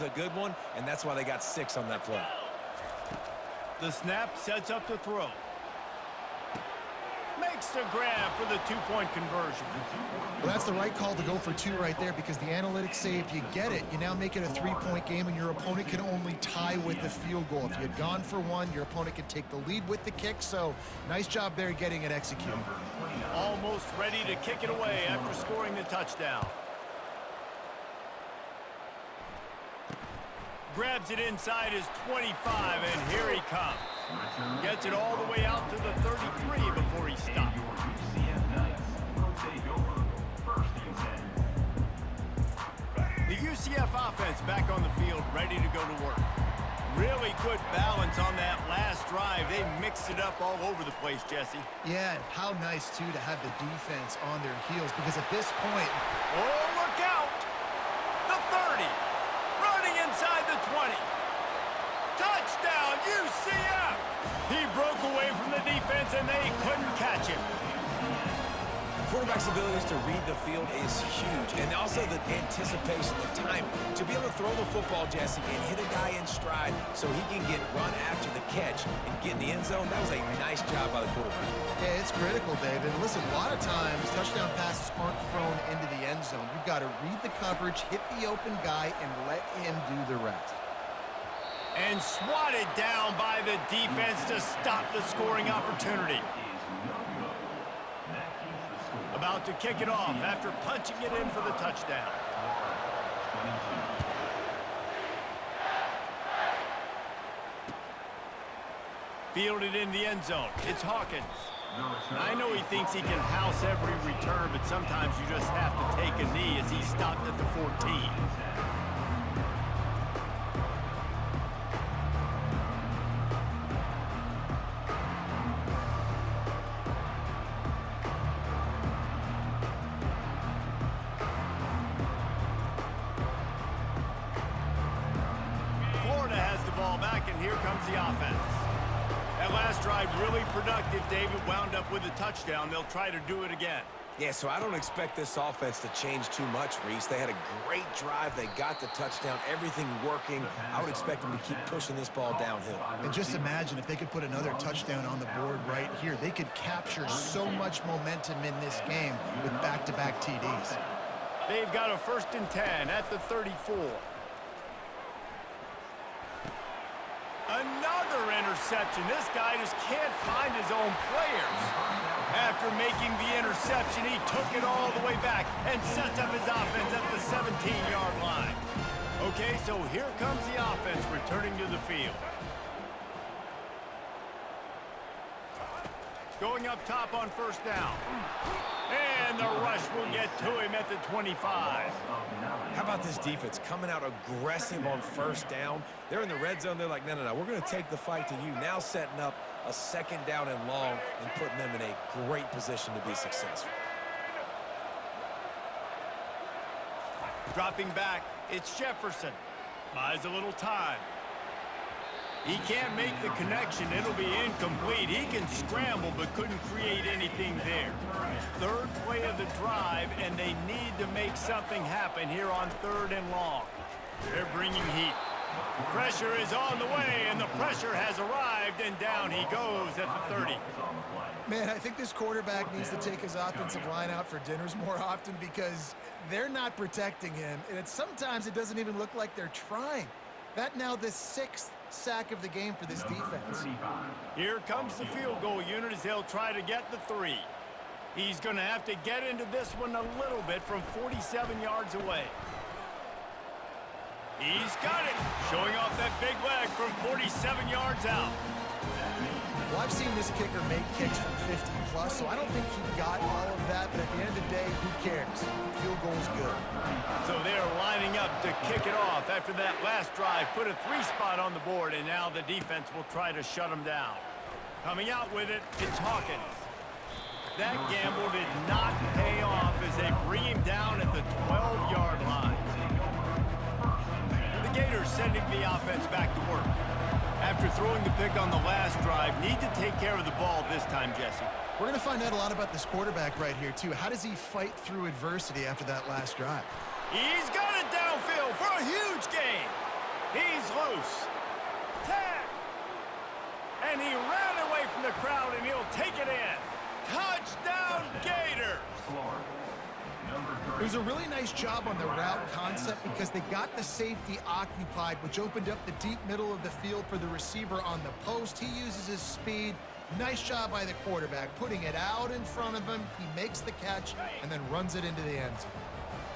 a good one, and that's why they got 6 on that play. The snap sets up the throw. Makes the grab for the 2-point conversion. Well, that's the right call to go for 2 right there, because the analytics say if you get it, you now make it a 3-point game, and your opponent can only tie with the field goal. If you had gone for 1, your opponent can take the lead with the kick, so nice job there getting it executed. Almost ready to kick it away after scoring the touchdown. Grabs it inside his 25, and here he comes. Gets it all the way out to the 33 before he stops. The UCF offense back on the field, ready to go to work. Really good balance on that last drive. They mixed it up all over the place, Jesse. Yeah, how nice, too, to have the defense on their heels, because at this point... Oh, look out! The 30. Running inside the 20. Touchdown, UCF! He broke away from the defense, and they couldn't catch him. Quarterback's abilities to read the field is huge, and also the anticipation, the time to be able to throw the football, Jesse, and hit a guy in stride so he can get run after the catch and get in the end zone. That was a nice job by the quarterback. Yeah, it's critical, David. Listen, a lot of times touchdown passes aren't thrown into the end zone. You've got to read the coverage, hit the open guy, and let him do the rest. And swatted down by the defense to stop the scoring opportunity. About to kick it off after punching it in for the touchdown. Fielded in the end zone. It's Hawkins. I know he thinks he can house every return, but sometimes you just have to take a knee as he stopped at the 14. Here comes the offense. That last drive really productive. David wound up with a touchdown. They'll try to do it again. Yeah, so I don't expect this offense to change too much, Reese. They had a great drive. They got the touchdown. Everything working. I would expect them to keep pushing this ball downhill. And just imagine if they could put another touchdown on the board right here. They could capture so much momentum in this game with back-to-back TDs. They've got a 1st and 10 at the 34. Another interception. This guy just can't find his own players. After making the interception, he took it all the way back and sets up his offense at the 17-yard line. Okay, so here comes the offense returning to the field. Going up top on 1st down. And the rush will get to him at the 25. How about this defense coming out aggressive on 1st down? They're in the red zone. They're like, no, we're going to take the fight to you. Now setting up a 2nd down and long and putting them in a great position to be successful. Dropping back, it's Jefferson. Buys a little time. He can't make the connection. It'll be incomplete. He can scramble but couldn't create anything there. 3rd play of the drive, and they need to make something happen here on 3rd and long. They're bringing heat. Pressure is on the way, and the pressure has arrived, and down he goes at the 30. Man, I think this quarterback needs to take his offensive line out for dinners more often, because they're not protecting him, and sometimes it doesn't even look like they're trying. That now the 6th sack of the game for this defense. Here comes the field goal unit as they'll try to get the 3. He's going to have to get into this one a little bit from 47 yards away. He's got it, showing off that big leg from 47 yards out. Well, I've seen this kicker make kicks from 50-plus, so I don't think he got all of that, but at the end of the day, who cares? Field goal's good. So they're lining up to kick it off after that last drive. Put a 3 spot on the board, and now the defense will try to shut them down. Coming out with it, it's Hawkins. That gamble did not pay off as they bring him down at the 12-yard line. The Gators sending the offense back to work. After throwing the pick on the last drive, need to take care of the ball this time, Jesse. We're going to find out a lot about this quarterback right here, too. How does he fight through adversity after that last drive? He's got it downfield for a huge gain. loose. 10. And he ran away from the crowd, and he'll take it in. Touchdown, Gators! It was a really nice job on the route concept because they got the safety occupied, which opened up the deep middle of the field for the receiver on the post. He uses his speed. Nice job by the quarterback, putting it out in front of him. He makes the catch and then runs it into the end zone.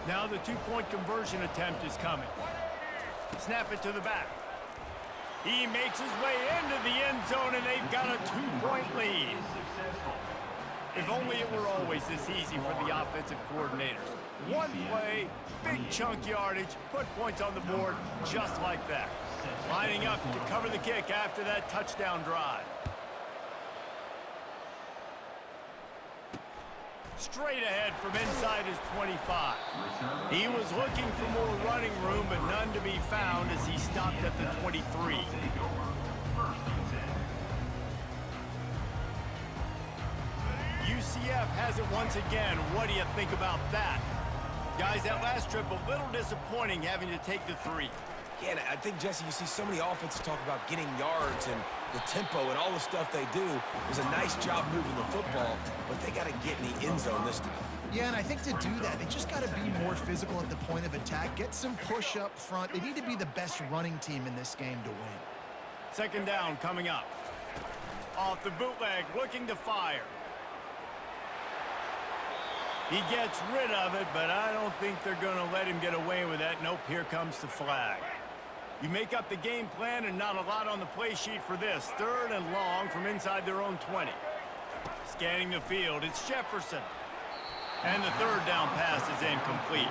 Now the two-point conversion attempt is coming. Snap it to the back. He makes his way into the end zone, and they've got a two-point lead. If only it were always this easy for the offensive coordinators. One play, big chunk yardage, put points on the board just like that. Lining up to cover the kick after that touchdown drive. Straight ahead from inside his 25. He was looking for more running room, but none to be found as he stopped at the 23. UCF has it once again. What do you think about that? Guys, that last trip a little disappointing having to take the 3. Yeah, and I think, Jesse, you see so many offenses talk about getting yards and the tempo and all the stuff they do. It was a nice job moving the football, but they got to get in the end zone this time. Yeah, and I think to do that, they just got to be more physical at the point of attack, get some push up front. They need to be the best running team in this game to win. Second down coming up. Off the bootleg, looking to fire. He gets rid of it, but I don't think they're going to let him get away with that. Nope, here comes the flag. You make up the game plan and not a lot on the play sheet for this. 3rd and long from inside their own 20. Scanning the field, it's Jefferson. And the 3rd down pass is incomplete.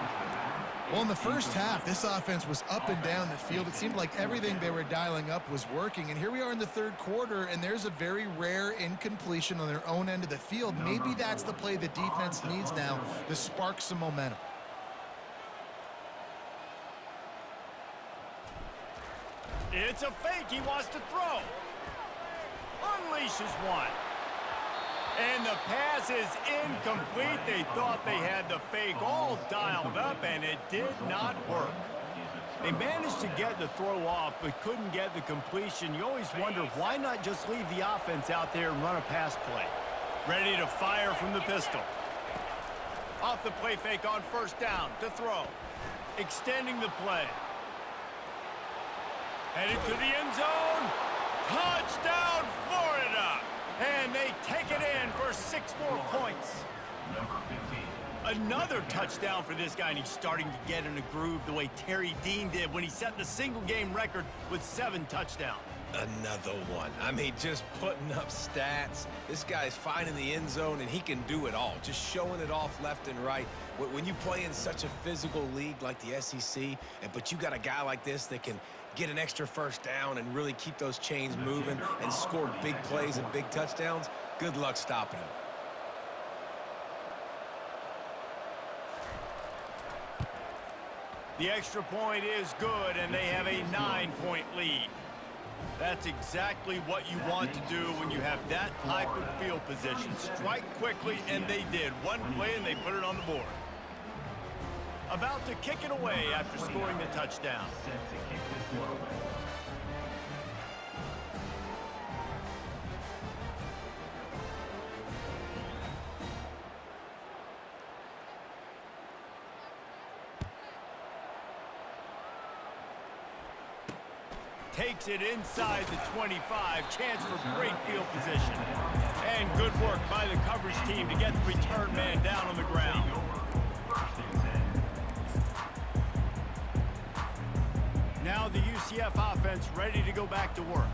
Well, in the first half, this offense was up and down the field. It seemed like everything they were dialing up was working. And here we are in the 3rd quarter, and there's a very rare incompletion on their own end of the field. Maybe that's the play the defense needs now to spark some momentum. It's a fake. He wants to throw. Unleashes one. And the pass is incomplete. They thought they had the fake all dialed up, and it did not work. They managed to get the throw off, but couldn't get the completion. You always wonder, why not just leave the offense out there and run a pass play? Ready to fire from the pistol. Off the play fake on 1st down to throw. Extending the play. Headed to the end zone. Touchdown, Florida! And they take it in for 6 more points. Another touchdown for this guy, and he's starting to get in a groove the way Terry Dean did when he set the single-game record with 7 touchdowns. Another one. I mean, just putting up stats. This guy's finding the end zone, and he can do it all. Just showing it off left and right. When you play in such a physical league like the SEC, but you got a guy like this that can get an extra 1st down and really keep those chains moving and score big plays and big touchdowns, good luck stopping him. The extra point is good, and they have a 9-point lead. That's exactly what you want to do when you have that type of field position. Strike quickly, and they did. One play, and they put it on the board. About to kick it away after scoring the touchdown. Takes it inside the 25. Chance for great field position. And good work by the coverage team to get the return man down on the ground. Now the UCF offense ready to go back to work.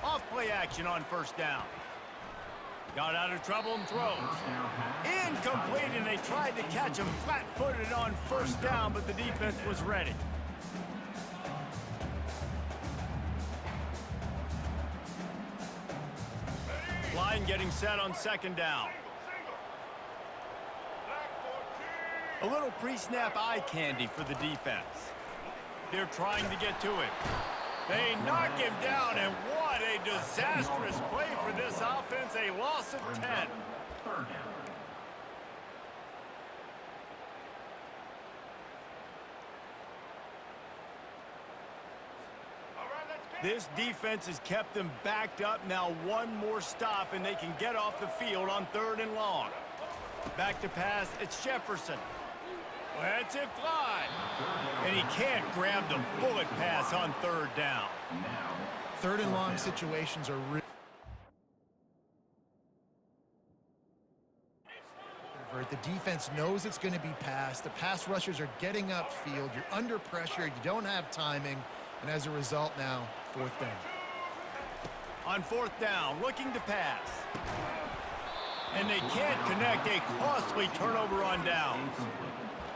Off play action on 1st down. Got out of trouble and throws. Incomplete, and they tried to catch him flat-footed on 1st down, but the defense was ready. Line getting set on 2nd down. A little pre-snap eye candy for the defense. They're trying to get to it. They knock him down, and what a disastrous play for this offense. A loss of 10. This defense has kept them backed up. Now one more stop, and they can get off the field on 3rd and long. Back to pass, it's Jefferson. Lets it fly. And he can't grab the bullet pass on 3rd down. 3rd and long situations are really... The defense knows it's going to be passed. The pass rushers are getting upfield. You're under pressure. You don't have timing. And as a result now, 4th down. On 4th down, looking to pass. And they can't connect. A costly turnover on downs.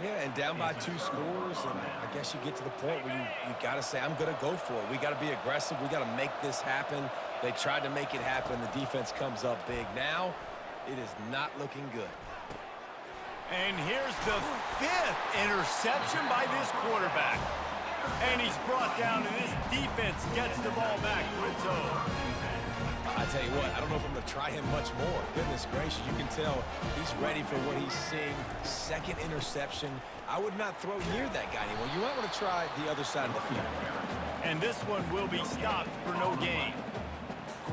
Yeah, and down by 2 scores, and I guess you get to the point where you got to say, I'm going to go for it. We got to be aggressive. We got to make this happen. They tried to make it happen. The defense comes up big. Now, it is not looking good. And here's the 5th interception by this quarterback. And he's brought down, and this defense gets the ball back for its own. I tell you what, I don't know if I'm going to try him much more. Goodness gracious, you can tell he's ready for what he's seeing. 2nd interception. I would not throw near that guy anymore. You might want to try the other side of the field. And this one will be stopped for no gain.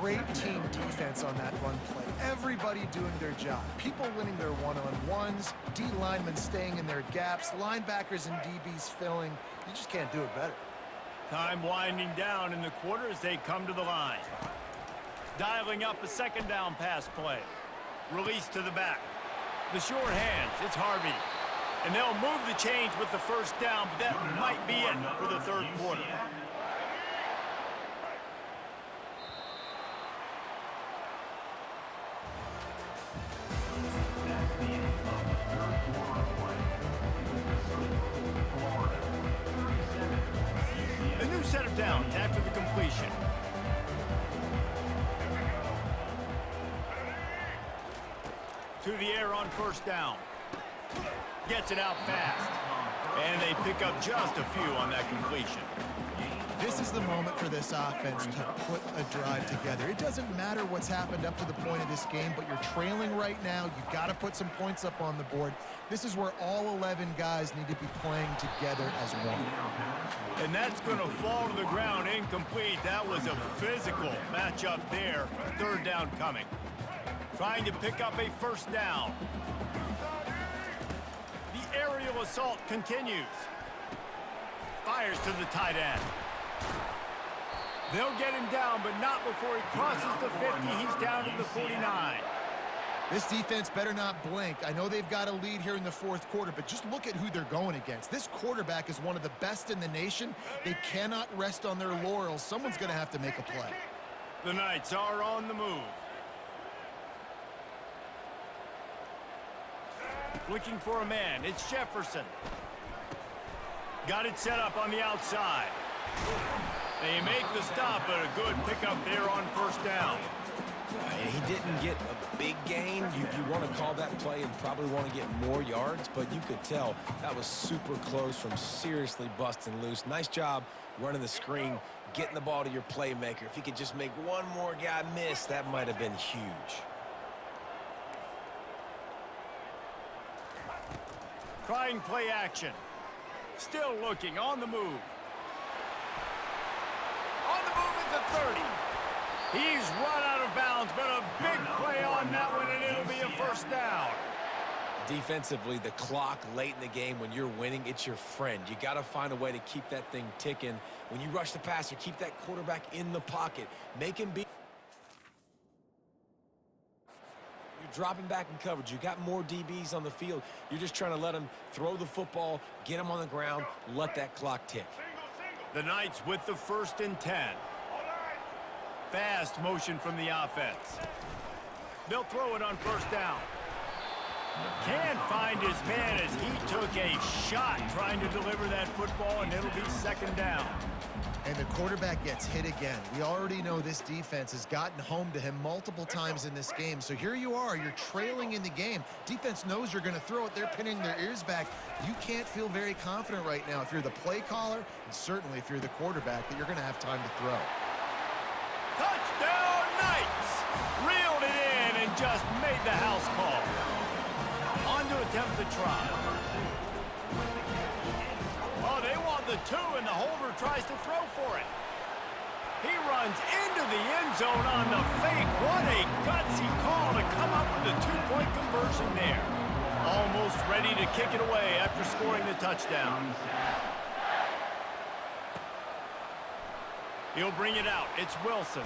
Great team defense on that run play. Everybody doing their job. People winning their one-on-ones, D linemen staying in their gaps, linebackers and DBs filling. You just can't do it better. Time winding down in the quarter as they come to the line. Dialing up a 2nd down pass play. Release to the back. The short hands, it's Harvey. And they'll move the chains with the 1st down, but that might be it for the 3rd quarter. A new set of downs after the completion. To the air on 1st down. Gets it out fast. And they pick up just a few on that completion. This is the moment for this offense to put a drive together. It doesn't matter what's happened up to the point of this game, but you're trailing right now. You've got to put some points up on the board. This is where all 11 guys need to be playing together as one. And that's going to fall to the ground incomplete. That was a physical matchup there. 3rd down coming. Trying to pick up a 1st down. The aerial assault continues. Fires to the tight end. They'll get him down, but not before he crosses the 50. He's down to the 49. This defense better not blink. I know they've got a lead here in the 4th quarter, but just look at who they're going against. This quarterback is one of the best in the nation. They cannot rest on their laurels. Someone's going to have to make a play. The Knights are on the move. Looking for a man. It's Jefferson. Got it set up on the outside. They make the stop, but a good pickup there on 1st down. He didn't get a big gain. You want to call that play and probably want to get more yards, but you could tell that was super close from seriously busting loose. Nice job running the screen, getting the ball to your playmaker. If he could just make one more guy miss, that might have been huge. Trying play action. Still looking, on the move. On the move at the 30. He's run out of bounds, but a big play on that one, and it'll be a 1st down. Defensively, the clock late in the game, when you're winning, it's your friend. You got to find a way to keep that thing ticking. When you rush the passer, keep that quarterback in the pocket. Make him be... You're dropping back in coverage. You got more DBs on the field. You're just trying to let him throw the football, get him on the ground, let that clock tick. The Knights with the 1st and 10. Fast motion from the offense. They'll throw it on 1st down. Can't find his man as he took a shot trying to deliver that football, and it'll be 2nd down. And the quarterback gets hit again. We already know this defense has gotten home to him multiple times in this game. So here you are, you're trailing in the game. Defense knows you're going to throw it. They're pinning their ears back. You can't feel very confident right now if you're the play caller, and certainly if you're the quarterback, that you're going to have time to throw. Touchdown Knights! Reeled it in and just made the house call. On to attempt the try. Oh, they want the 2, and the holder tries to throw for it. He runs into the end zone on the fake. What a gutsy call to come up with a two-point conversion there. Almost ready to kick it away after scoring the touchdown. He'll bring it out. It's Wilson.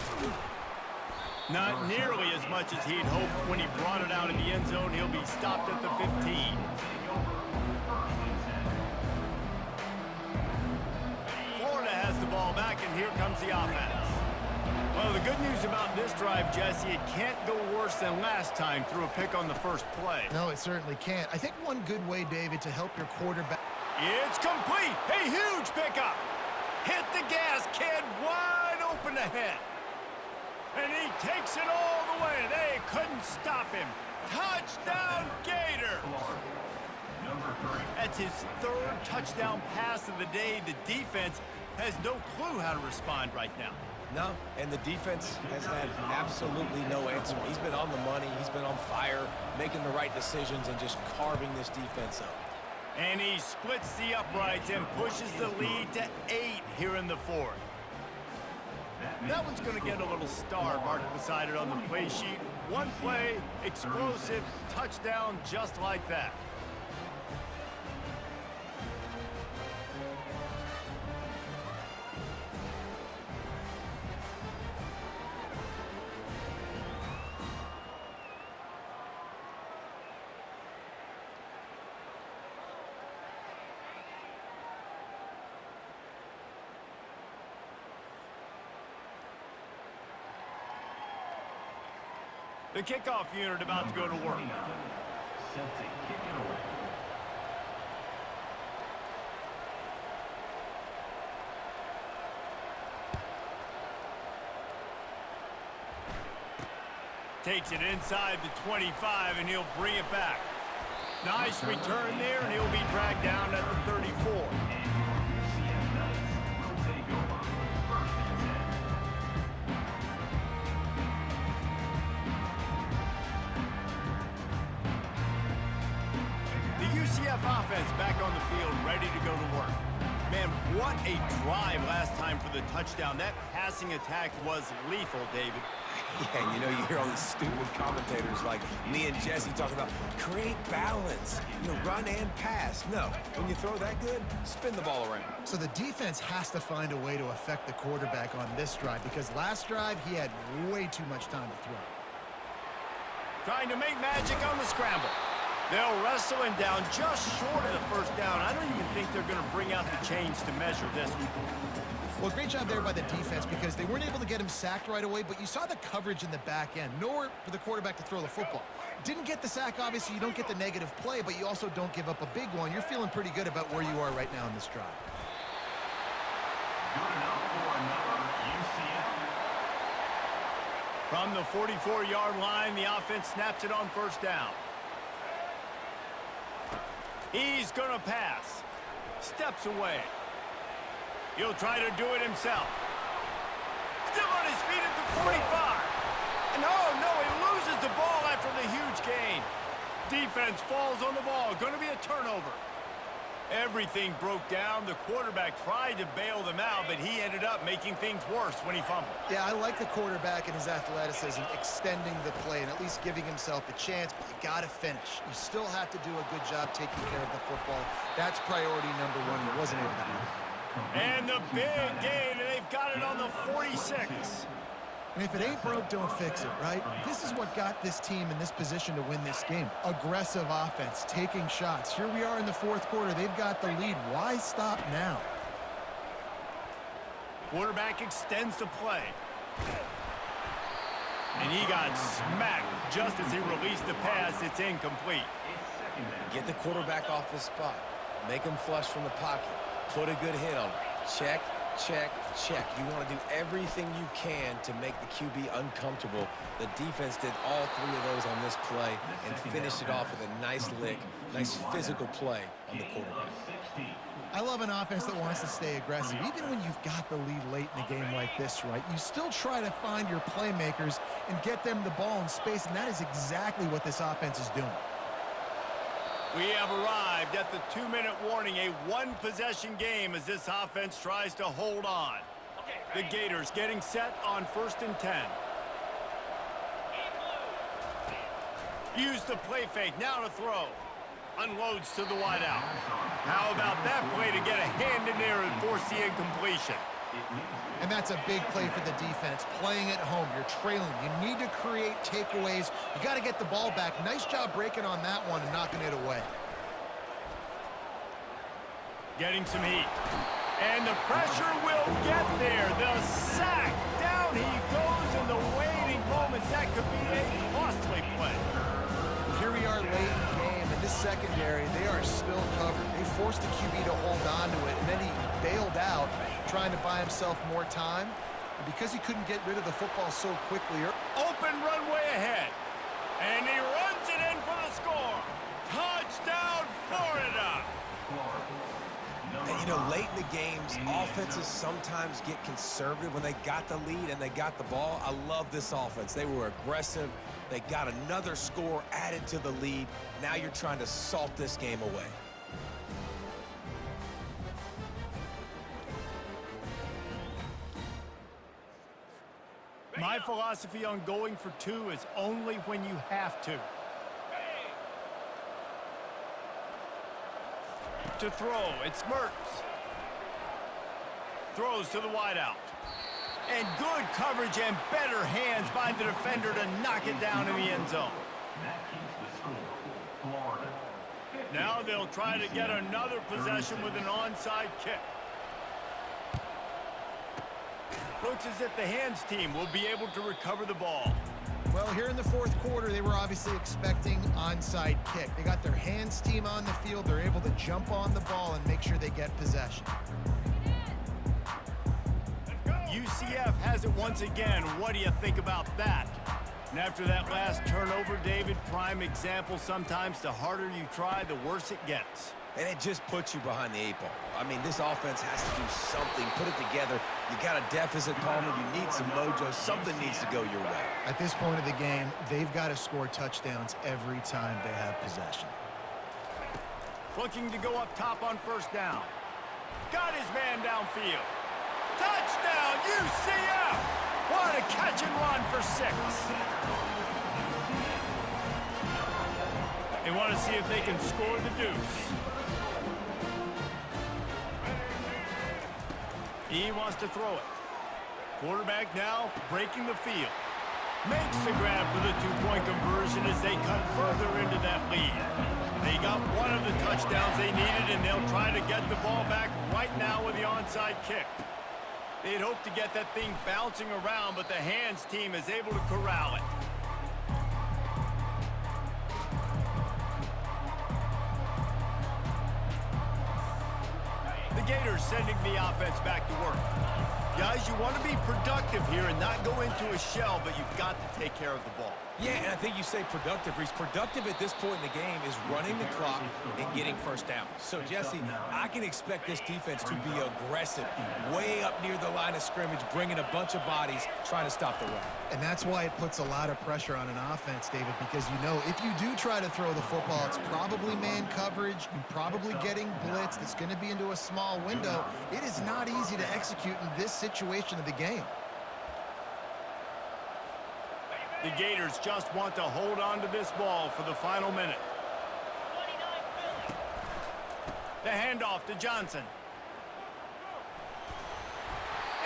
Not nearly as much as he'd hoped when he brought it out in the end zone. He'll be stopped at the 15. Florida has the ball back, and here comes the offense. Well, the good news about this drive, Jesse, it can't go worse than last time through a pick on the first play. No, it certainly can't. I think one good way, David, to help your quarterback... It's complete. A huge pickup. Hit the gas, kid. Wide open ahead. And he takes it all the way. They couldn't stop him. Touchdown, Gator. That's his third touchdown pass of the day. The defense has no clue how to respond right now. No, and the defense has had absolutely no answer. He's been on the money. He's been on fire, making the right decisions and just carving this defense up. And he splits the uprights and pushes the lead to 8 here in the fourth. That one's going to get a little star marked beside it on the play sheet. One play, explosive, touchdown just like that. The kickoff unit about to go to work. Takes it inside the 25, and he'll bring it back. Nice return there, and he'll be dragged down at the 34. Offense back on the field, ready to go to work. Man, what a drive last time for the touchdown. That passing attack was lethal, David. Yeah, and you know, you hear all these stupid commentators like me and Jesse talking about create balance, you know, run and pass. No, when you throw that good, spin the ball around. So the defense has to find a way to affect the quarterback on this drive because last drive he had way too much time to throw. Trying to make magic on the scramble. They'll wrestle him down just short of the first down. I don't even think they're going to bring out the chains to measure this one. Well, great job there by the defense because they weren't able to get him sacked right away, but you saw the coverage in the back end. Nowhere for the quarterback to throw the football. Didn't get the sack, obviously. You don't get the negative play, but you also don't give up a big one. You're feeling pretty good about where you are right now in this drive. From the 44-yard line, the offense snaps it on first down. He's going to pass. Steps away. He'll try to do it himself. Still on his feet at the 45. And oh, no, he loses the ball after the huge gain. Defense falls on the ball. Going to be a turnover. Everything broke down. The quarterback tried to bail them out, but he ended up making things worse when he fumbled. Yeah, I like the quarterback and his athleticism, extending the play and at least giving himself a chance, but you got to finish. You still have to do a good job taking care of the football. That's priority number one. He wasn't able to do that. And the big gain, and they've got it on the 46. And if it ain't broke, don't fix it, right? This is what got this team in this position to win this game. Aggressive offense, taking shots. Here we are in the fourth quarter. They've got the lead. Why stop now? Quarterback extends the play. And he got smacked just as he released the pass. It's incomplete. Get the quarterback off his spot. Make him flush from the pocket. Put a good hit on him. Check, check, check. You want to do everything you can to make the QB uncomfortable. The defense did all three of those on this play and finished it off with a nice lick, nice physical play on the quarterback. I love an offense that wants to stay aggressive. Even when you've got the lead late in a game like this, right, you still try to find your playmakers and get them the ball in space, and that is exactly what this offense is doing. We have arrived at the 2-minute warning, a one-possession game as this offense tries to hold on. The Gators getting set on 1st and 10. Use the play fake, now to throw. Unloads to the wideout. How about that play to get a hand in there and force the incompletion? And that's a big play for the defense. Playing at home, you're trailing. You need to create takeaways. You got to get the ball back. Nice job breaking on that one and knocking it away. Getting some heat. And the pressure will get there. The sack. Down he goes in the waiting moments. That could be a costly play. Here we are late in the game, and this secondary, they are still covered. They forced the QB to hold on to it, and then he bailed out, trying to buy himself more time. And because he couldn't get rid of the football so quickly. Open runway ahead. And he runs it in for the score. Touchdown, Florida. And, you know, late in the games, offenses sometimes get conservative when they got the lead and they got the ball. I love this offense. They were aggressive. They got another score added to the lead. Now you're trying to salt this game away. My philosophy on going for 2 is only when you have to. To throw, it's Mertz. Throws to the wideout. And good coverage and better hands by the defender to knock it down in the end zone. Now they'll try to get another possession with an onside kick. Looks as if the hands team will be able to recover the ball. Well, here in the fourth quarter, they were obviously expecting onside kick. They got their hands team on the field. They're able to jump on the ball and make sure they get possession. UCF has it once again. What do you think about that? And after that last turnover, David, prime example, sometimes the harder you try, the worse it gets. And it just puts you behind the 8 ball. I mean, this offense has to do something, put it together. You got a deficit, Palmer. You need some mojo. Something needs to go your way. At this point of the game, they've got to score touchdowns every time they have possession. Looking to go up top on 1st down. Got his man downfield. Touchdown, UCF! What a catch and run for 6. They want to see if they can score the deuce. He wants to throw it. Quarterback now breaking the field. Makes the grab for the 2-point conversion as they cut further into that lead. They got one of the touchdowns they needed, and they'll try to get the ball back right now with the onside kick. They'd hoped to get that thing bouncing around, but the hands team is able to corral it. The Gators sending the offense back to work. Guys, you want to be productive here and not go into a shell, but you've got to take care of the ball. Yeah, and I think you say productive. He's productive at this point in the game is running the clock and getting 1st down. So, Jesse, I can expect this defense to be aggressive, way up near the line of scrimmage, bringing a bunch of bodies, trying to stop the run. And that's why it puts a lot of pressure on an offense, David, because you know if you do try to throw the football, it's probably man coverage. You're probably getting blitzed. It's going to be into a small window. It is not easy to execute in this situation of the game. The Gators just want to hold on to this ball for the final minute. The handoff to Johnson.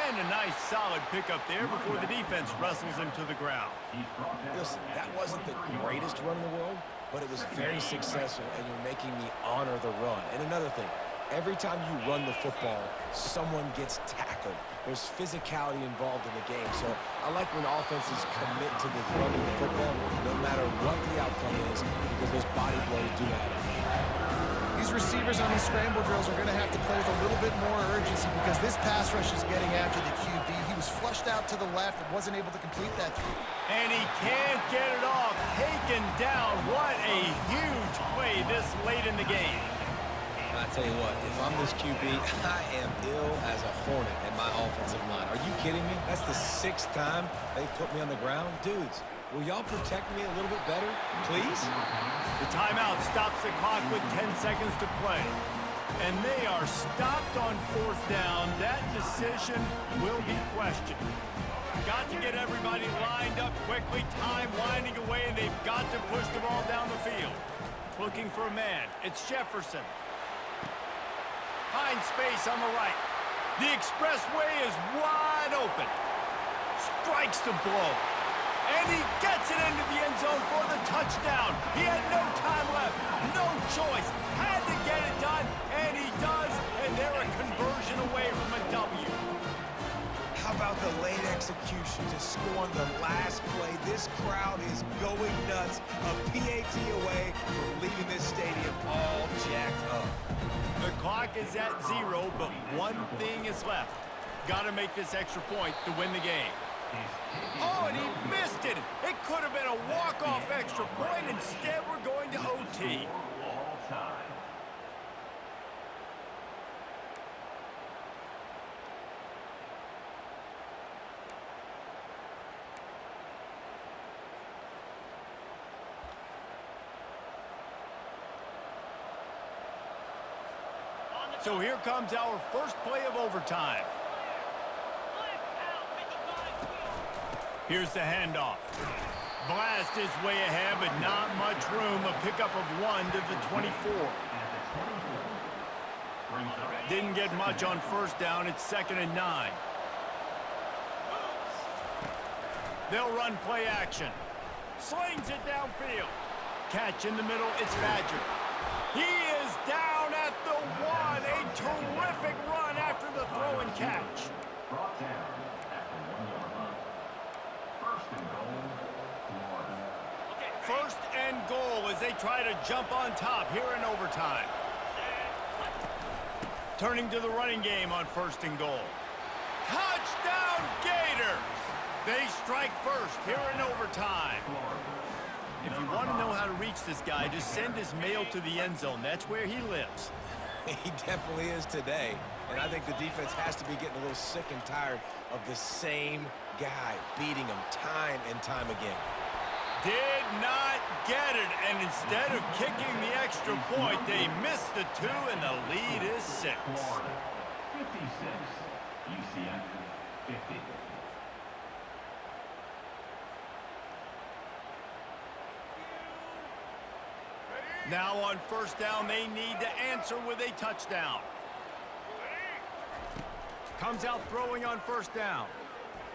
And a nice solid pickup there before the defense wrestles him to the ground. Listen, that wasn't the greatest run in the world, but it was very successful, and you're making me honor the run. And another thing, every time you run the football, someone gets tackled. There's physicality involved in the game. So I like when offenses commit to the running the football, no matter what the outcome is, because those body blows do add up. These receivers on these scramble drills are going to have to play with a little bit more urgency because this pass rush is getting after the QB. He was flushed out to the left and wasn't able to complete that throw. And he can't get it off. Taken down. What a huge play this late in the game. I tell you what, if I'm this QB, I am ill as a hornet in my offensive line. Are you kidding me? That's the 6th time they've put me on the ground. Dudes, will y'all protect me a little bit better, please? The timeout stops the clock with 10 seconds to play. And they are stopped on 4th down, that decision will be questioned. Got to get everybody lined up quickly, time winding away, and they've got to push the ball down the field. Looking for a man. It's Jefferson. Finds space on the right. The expressway is wide open. Strikes the blow. And he gets it into the end zone for the touchdown. He had no time left, no choice. Had to get it done, and he does, and they're a conversion away from a W. How about the late execution to score on the last play? This crowd is going nuts. A PAT away from leaving this stadium all jacked up. The clock is at 0, but one thing is left. Got to make this extra point to win the game. Oh, and he missed it. It could have been a walk-off extra point. Instead, we're going to OT. So here comes our first play of overtime. Here's the handoff. Blast is way ahead, but not much room. A pickup of 1 to the 24. Didn't get much on 1st down. It's 2nd and 9. They'll run play action. Slings it downfield. Catch in the middle. It's Badger. He is down at the 1. A terrific run after the throw and catch. Brought down at the 1-yard line. 1st and goal, Florida. 1st and goal as they try to jump on top here in overtime. Turning to the running game on 1st and goal. Touchdown Gators! They strike first here in overtime. If you want to know how to reach this guy, just send his mail to the end zone. That's where he lives. He definitely is today. And I think the defense has to be getting a little sick and tired of the same guy beating them time and time again. Did not get it, and instead of kicking the extra point, they missed the 2, and the lead is 6. Florida, 56. UCF, 50. Now on 1st down, they need to answer with a touchdown. Comes out throwing on 1st down.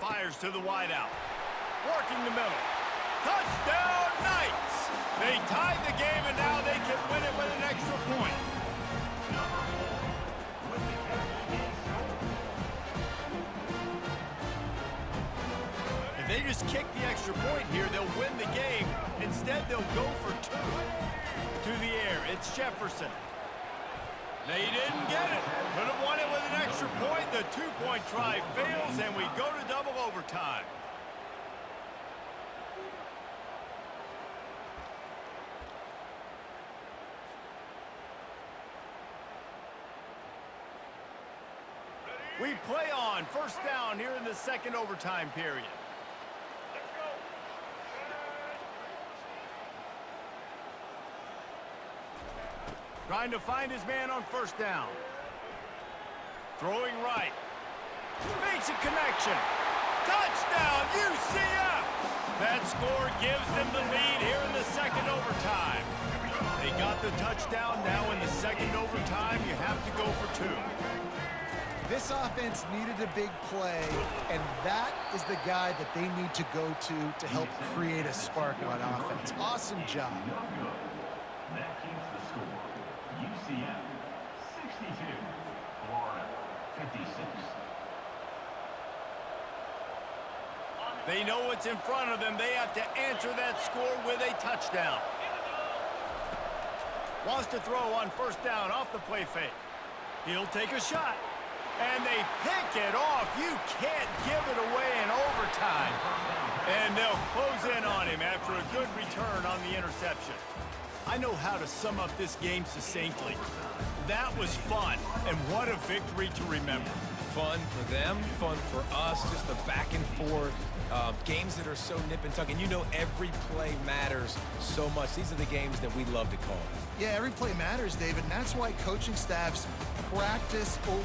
Fires to the wideout. Working the middle. Touchdown Knights! They tied the game, and now they can win it with an extra point. If they just kick the extra point here, they'll win the game. Instead, they'll go for 2. To the air, it's Jefferson. They didn't get it. Could have won it with an extra point. The 2-point try fails, and we go to double overtime. We play on 1st down here in the 2nd overtime period. Trying to find his man on 1st down. Throwing right. Makes a connection. Touchdown, UCF! That score gives them the lead here in the 2nd overtime. They got the touchdown. Now in the 2nd overtime, you have to go for 2. This offense needed a big play, and that is the guy that they need to go to help create a spark on offense. Awesome job. That keeps the score. UCF, 62. Florida, 56. They know what's in front of them. They have to answer that score with a touchdown. Wants to throw on 1st down off the play fake. He'll take a shot. And they pick it off. You can't give it away in overtime. And they'll close in on him after a good return on the interception. I know how to sum up this game succinctly. That was fun, and what a victory to remember. Fun for them, fun for us, just the back and forth. Games that are so nip and tuck, and you know every play matters so much. These are the games that we love to call. Yeah, every play matters, David, and that's why coaching staffs practice over